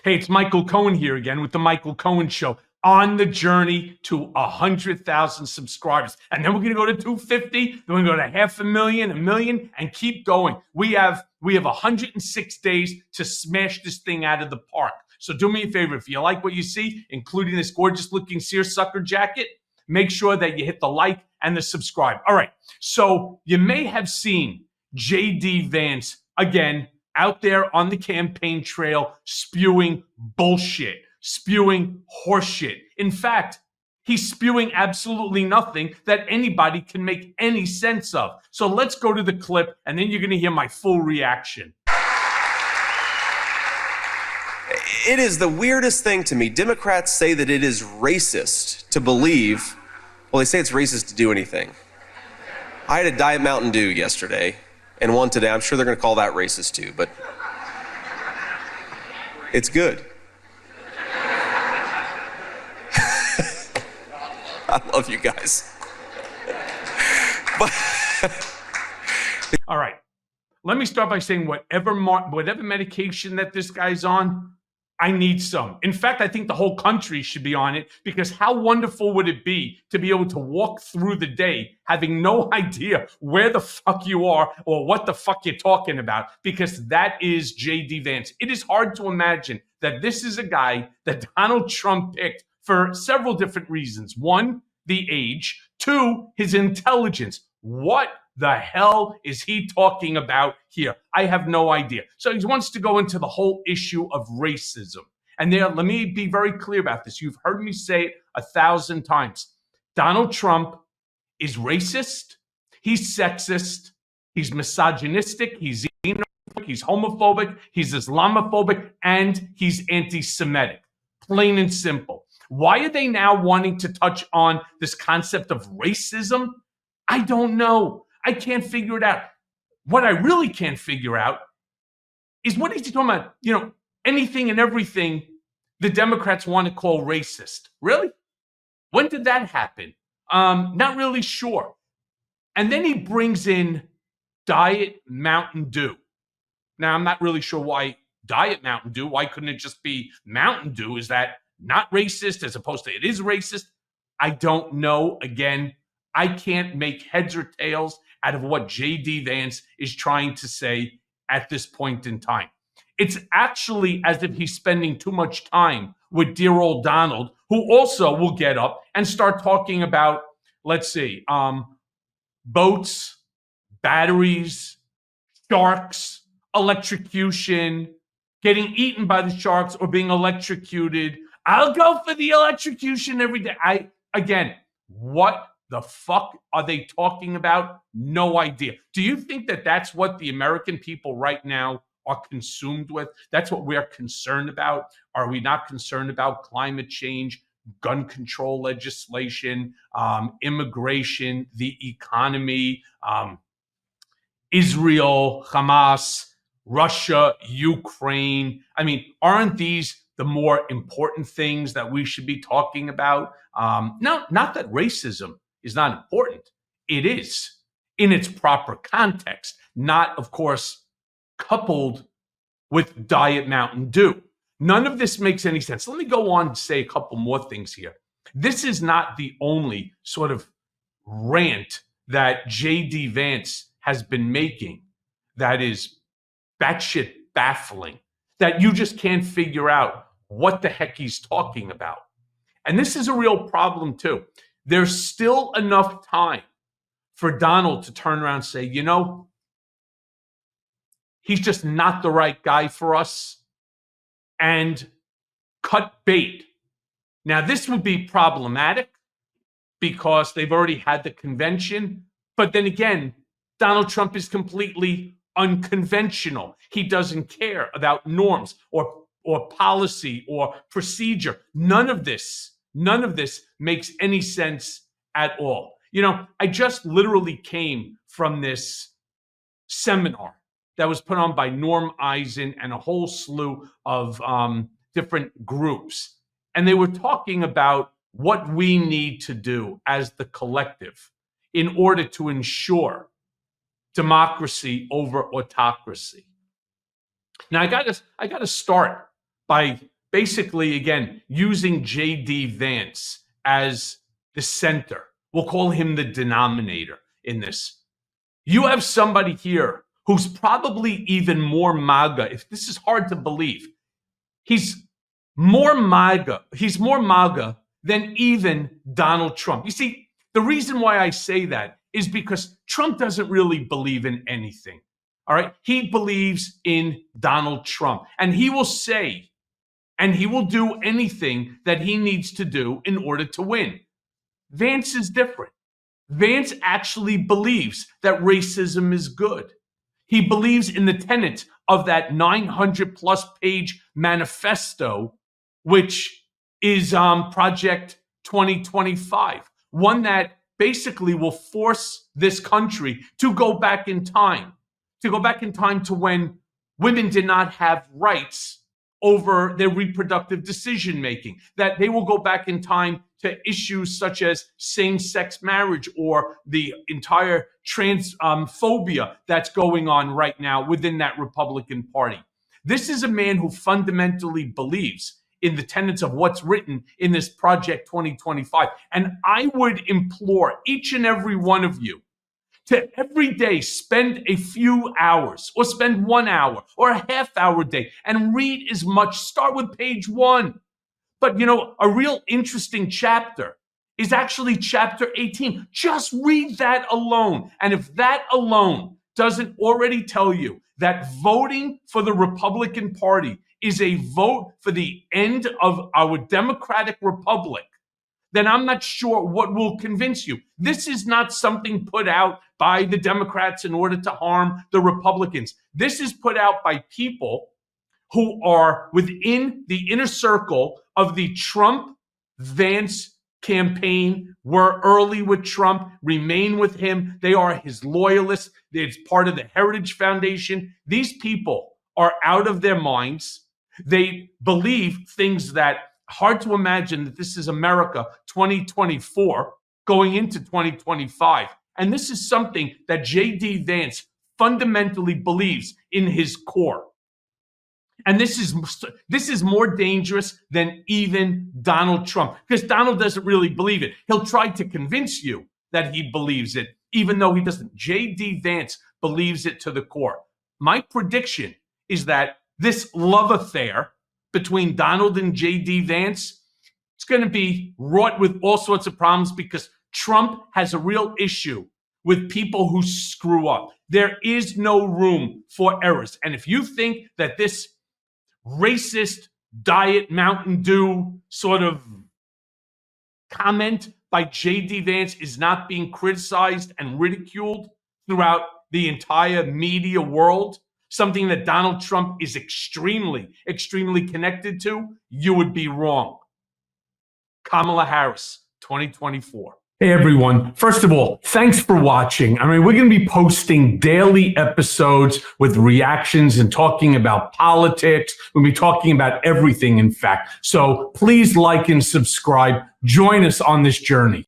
Hey, it's Michael Cohen here again with the Michael Cohen Show on the journey to 100,000 subscribers. And then we're going to go to 250, then we're going to go to 500,000, a million, and keep going. We have 106 days to smash this thing out of the park. So do me a favor, if you like what you see, including this gorgeous looking seersucker jacket, make sure that you hit the like and the subscribe. All right, so you may have seen JD Vance again out there on the campaign trail spewing bullshit, spewing horseshit. In fact, he's spewing absolutely nothing that anybody can make any sense of. So let's go to the clip, and then you're going to hear my full reaction. It is the weirdest thing to me. Democrats say that it is racist to believe, well, they say it's racist to do anything. I had a Diet Mountain Dew yesterday and one today. I'm sure they're going to call that racist too, but it's good. I love you guys. But all right, let me start by saying whatever medication that this guy's on, I need some. In fact, I think the whole country should be on it, because how wonderful would it be to be able to walk through the day having no idea where the fuck you are or what the fuck you're talking about, because that is JD Vance. It is hard to imagine that this is a guy that Donald Trump picked for several different reasons. One, the age. Two, his intelligence. What the hell is he talking about here? I have no idea. So he wants to go into the whole issue of racism. And there, let me be very clear about this. You've heard me say it 1,000 times. Donald Trump is racist. He's sexist. He's misogynistic. He's xenophobic. He's homophobic. He's Islamophobic. And he's anti-Semitic. Plain and simple. Why are they now wanting to touch on this concept of racism? I don't know. I can't figure it out. What I really can't figure out is, what is he talking about? You know, anything and everything the Democrats want to call racist. Really? When did that happen? Not really sure. And then he brings in Diet Mountain Dew. Now, I'm not really sure why Diet Mountain Dew. Why couldn't it just be Mountain Dew? Is that not racist as opposed to it is racist? I don't know. Again, I can't make heads or tails out of what JD Vance is trying to say at this point in time. It's actually as if he's spending too much time with dear old Donald, who also will get up and start talking about, let's see, boats, batteries, sharks, electrocution, getting eaten by the sharks or being electrocuted. I'll go for the electrocution every day. Again, what the fuck are they talking about? No idea. Do you think that that's what the American people right now are consumed with? That's what we're concerned about? Are we not concerned about climate change, gun control legislation, immigration, the economy, Israel, Hamas, Russia, Ukraine? I mean, aren't these the more important things that we should be talking about? Not that racism is not important. It is in its proper context, not, of course, coupled with Diet Mountain Dew. None of this makes any sense. Let me go on and say a couple more things here. This is not the only sort of rant that JD Vance has been making that is batshit baffling, that you just can't figure out what the heck he's talking about. And this is a real problem too. There's still enough time for Donald to turn around and say, you know, he's just not the right guy for us, and cut bait. Now, this would be problematic because they've already had the convention. But then again, Donald Trump is completely unconventional. He doesn't care about norms or policy or procedure. None of this makes any sense at all. You know, I just literally came from this seminar that was put on by Norm Eisen and a whole slew of different groups. And they were talking about what we need to do as the collective in order to ensure democracy over autocracy. Now, I got to start by basically, again, using JD Vance as the center. We'll call him the denominator in this. You have somebody here who's probably even more MAGA. If this is hard to believe, he's more MAGA. He's more MAGA than even Donald Trump. You see, the reason why I say that is because Trump doesn't really believe in anything. All right. He believes in Donald Trump, and he will say, and he will do anything that he needs to do in order to win. Vance is different. Vance actually believes that racism is good. He believes in the tenets of that 900 plus page manifesto, which is Project 2025, one that basically will force this country to go back in time, to when women did not have rights over their reproductive decision making, that they will go back in time to issues such as same-sex marriage or the entire transphobia that's going on right now within that Republican Party. This is a man who fundamentally believes in the tenets of what's written in this Project 2025. And I would implore each and every one of you to every day spend a few hours or spend 1 hour or a half hour a day and read as much. Start with page 1. But, a real interesting chapter is actually chapter 18. Just read that alone. And if that alone doesn't already tell you that voting for the Republican Party is a vote for the end of our democratic republic, then I'm not sure what will convince you. This is not something put out by the Democrats in order to harm the Republicans. This is put out by people who are within the inner circle of the Trump-Vance campaign, were early with Trump, remain with him. They are his loyalists. It's part of the Heritage Foundation. These people are out of their minds. They believe things that hard to imagine that this is America 2024 going into 2025. And this is something that JD Vance fundamentally believes in his core. And this is more dangerous than even Donald Trump, because Donald doesn't really believe it. He'll try to convince you that he believes it, even though he doesn't. JD Vance believes it to the core. My prediction is that this love affair between Donald and JD Vance, it's going to be wrought with all sorts of problems, because Trump has a real issue with people who screw up. There is no room for errors. And if you think that this racist Diet Mountain Dew sort of comment by JD Vance is not being criticized and ridiculed throughout the entire media world, something that Donald Trump is extremely, extremely connected to, you would be wrong. Kamala Harris, 2024. Hey everyone. First of all, thanks for watching. We're going to be posting daily episodes with reactions and talking about politics. We'll be talking about everything, in fact. So please like and subscribe. Join us on this journey.